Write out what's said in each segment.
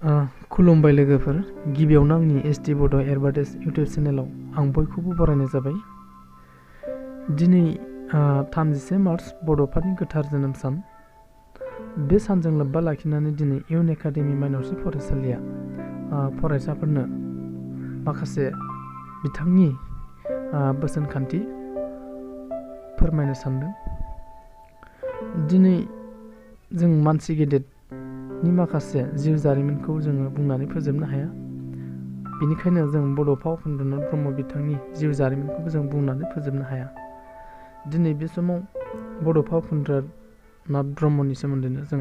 खुलुमबाय लोगोफोर, गिबियावनो आंनि एसटि बड' एडभार्टाइज इउटिउब चेनेलाव आं बयखौबो बरायनाय जाबाय। दिनै 30 मार्च बड'फानि गोथार जोनोम सान। बे सानजों लोब्बा लाखिनानै दिनै इउन एकाडेमि माइनरसि फरायसालिया फरायसाफोरनो माखासे बिथांनि बोसोनखान्थि फोरमायनो सानदों। दिनै जों मानसि गेदेरनि माखासे जिउ जारिमिनखौ जोङो बुंनानै फोजोबनो हाया। बेनिखायनो जों बड'फा उपेन्द्रनाथ ब्रह्म बिथांनि जिउ जारिमिनखौबो जों बुंनानै फोजोबनो हाया। दिनै बे समाव बड'फा उपेन्द्रनाथ ब्रह्मनि सोमोन्दैनो जों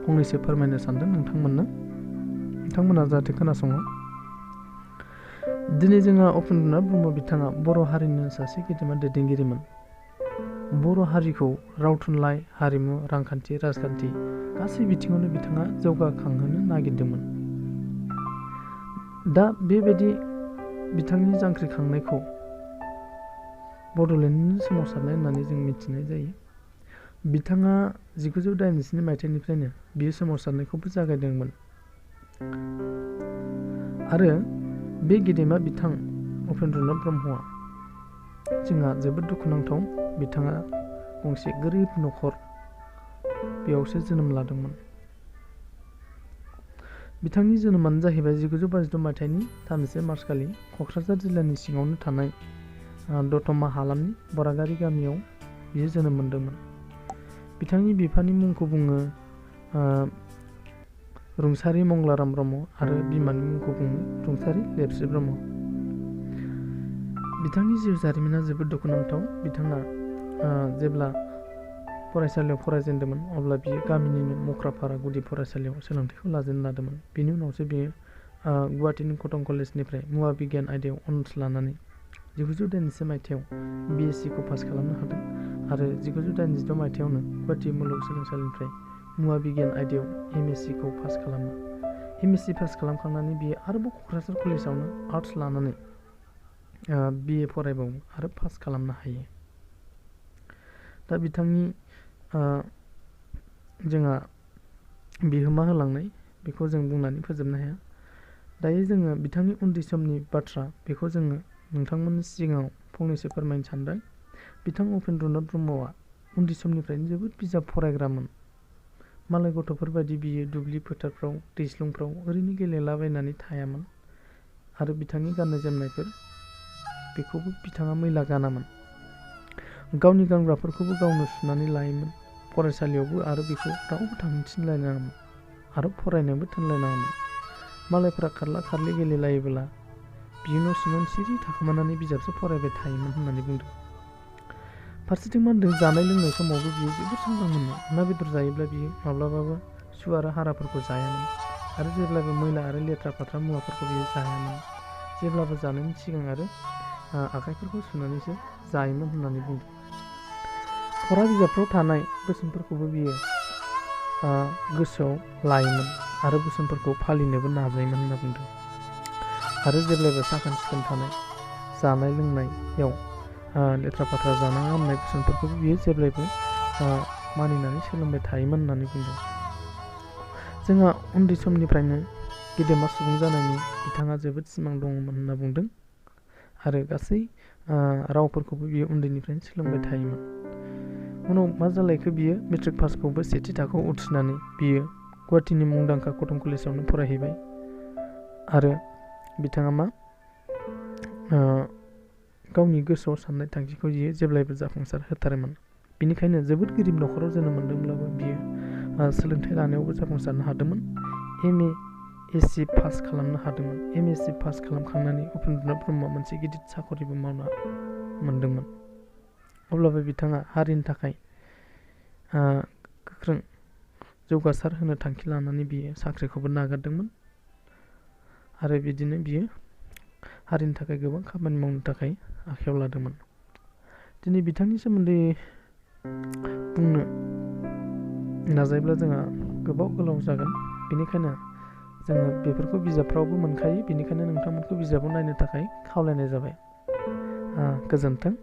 फंनैसो फोरमायनो सानदों नोंथांमोना जाहाथे खोनासङो। दिनै जोंहा उपेन्द्रनाथ ब्रह्म बिथाङा बर' हारिनि सासे गेदेमा दैदेनगिरिमोन। बर' हारिखौ राव थुनलाइ, हारिमु, रांखान्थि, राजखान्थि गासै बिथिङावनो बिथाङा जौगाखांहोनो नागिरदोंमोन। दा बेबायदि बिथांनि जांख्रिखांनायखौ बड'लेण्डनि सोमावसारनाय होननानै जों मिथिनाय जायो। बिथाङा 1987 मायथाइनिफ्रायनो बियो सोमावसारनायखौबो जागायदोंमोन आरो बे गेदेमा बिथां उपेन्द्रनाथ ब्रह्मआ जोंहा जोबोद दुखुनांथाव। बिथाङा गंसे गोरिब न'खर बेयावसो जोनोम लादोंमोन। बिथांनि जोनोमानो जाहैबाय 1952 मायथाइनि 30 मार्च खालि क'क्राझार जिल्लानि सिङावनो थानाय दतमा हालामनि बरागारि गामियाव बियो जोनोम मोनदोंमोन। बिथांनि बिफानि मुंखौ बुङो रुंसारि मंलाराम ब्रह्म आरो बिमानि मुंखौ बुङो रुंसारि लेबस्रि ब्रह्म। बिथांनि जिउ जारिमिना जोबोद दुखुनांथाव। बिथाङा जेब्ला फरायसालियाव फरायजेनदोंमोन अब्ला बियो गामिनिनो मख्रापारा गुदि फरायसालियाव सोलोंथाइखौ लादोंमोन। बेनि उनावसो बियो गुवाहाटीनि कटन कलेजनिफ्राय मुवा बिगियान आयदायाव अनार्स लानानै 1986 मायथाइयाव BSc खौ पास खालामनो हादों आरो 1986 मायथाइयावनो गुवाहाटी मुलुगसोलोंसालिनिफ्राय मुवा बिगियान आयदायाव MSc खौ पास खालामो। MSc पास खालामखांनानै बियो आरोबाव क'क्राझार कलेजावनो आर्टस लानानै BA फरायबावो आरो पास खालामनो हायो। दा बिथांनि जोंहा बिहोमा होलांनाय बेखौ जों बुंनानै फोजोबनो हाया। दायो जोङो बिथांनि उन्दै समनि बाथ्रा बेखौ जोङो नोंथांमोननि सिगाङाव फंनैसो फोरमायनो सानदों। बिथां उपेन्द्रनाथ ब्रह्मआ उन्दै समनिफ्रायनो जोबोद बिजाब फरायग्रामोन। मालाय गथ'फोरबायदि बियो दुब्लि फोथारफ्राव दैस्लुंफ्राव ओरैनो गेलेलाबायनानै थायामोन आरो बिथांनि गाननाय जोमनायफोर बेखौबो बिथाङा मैला गानामोन। गावनि गानग्राफोरखौबो गावनो सुनानै लायोमोन। फरायसालियावबो आरो बेखौ रावबो थांनो थिनलायनाङामोन आरो फरायनोबो थिनलायनाङामोन। मालायफोरा खारला खारलि गेलेलायोब्ला बियो न' सिङाव सिरि थाखोमानानै बिजाबसो फरायबाय थायोमोन होननानै बुंदों। फारसेथिं मा होनदों, जानाय लोंनाय समावबो बियो जोबोद सांग्रांमोन। ना बेदर जायोब्ला बियो माब्लाबाबो सु आरो हाराफोरखौ जायामोन आरो जेब्लाबो मैला आरो लेथ्रा फाथ्रा मुवाफोरखौ बियो जायामोन। जेब्लाबो जानायनि सिगां आरो आखाइफोरखौ सुनानैसो जायोमोन होननानै बुंदों। फरा बिजाबफ्राव थानाय बोसोनफोरखौबो बियो गोसोआव लायोमोन आरो बोसोनफोरखौ फालिनोबो नाजायोमोन होनना बुंदों। आरो जेब्लायबो साखोन सिखोन थानाय, जानाय लोंनायाव लेथ्रा फाथ्रा जानाङा होननाय बोसोनफोरखौबो बियो जेब्लायबो मानिनानै सोलोंबाय थायोमोन होननानै बुंदों। जोंहा उन्दै समनिफ्रायनो गेदेमा सुबुं जानायनि बिथाङा जोबोद सिमां दङमोन होनना बुंदों आरो गासै रावफोरखौबो बियो उन्दैनिफ्रायनो सोलोंबाय थायोमोन। उनाव मा जालायखो, बियो मेट्रिक पासखौबो सेथि थाखोआव उथ्रिनानै बियो गुवाहाटीनि मुंदांखा कटन कलेजावनो फरायहैबाय आरो बिथाङा गावनि गोसोआव साननाय थांखिखौ बियो जेब्लायबो जाफुंसार होथारोमोन। बेनिखायनो जोबोद गोरिब न'खराव जोनोम मोनदोंब्लाबो बियो सोलोंथाइ लानायावबो जाफुंसारनो हादोंमोन। MASc पास खालामनो हादोंमोन। MSc पास खालामखांनानै उपेन्द्रनाथ ब्रह्मआ मोनसे गिदिर साख'रिबो मावना मोनदोंमोन। अब्लाबो बिथाङा हारिनि थाखाय गोख्रों जौगासार होनो थांखि लानानै बियो साख्रिखौबो नागारदोंमोन आरो बिदिनो बियो हारिनि थाखाय गोबां खामानि मावनो थाखाय आखायाव लादोंमोन। दिनै बिथांनि सोमोन्दै बुंनो नाजायोब्ला जोंहा गोलाव जागोन। बेनिखायनो जोङो बेफोरखौ बिजाबफ्रावबो मोनखायो। बेनिखायनो नोंथांमोनखौ बिजाबाव नायनो थाखाय खावलायनाय जाबाय। गोजोन्थों।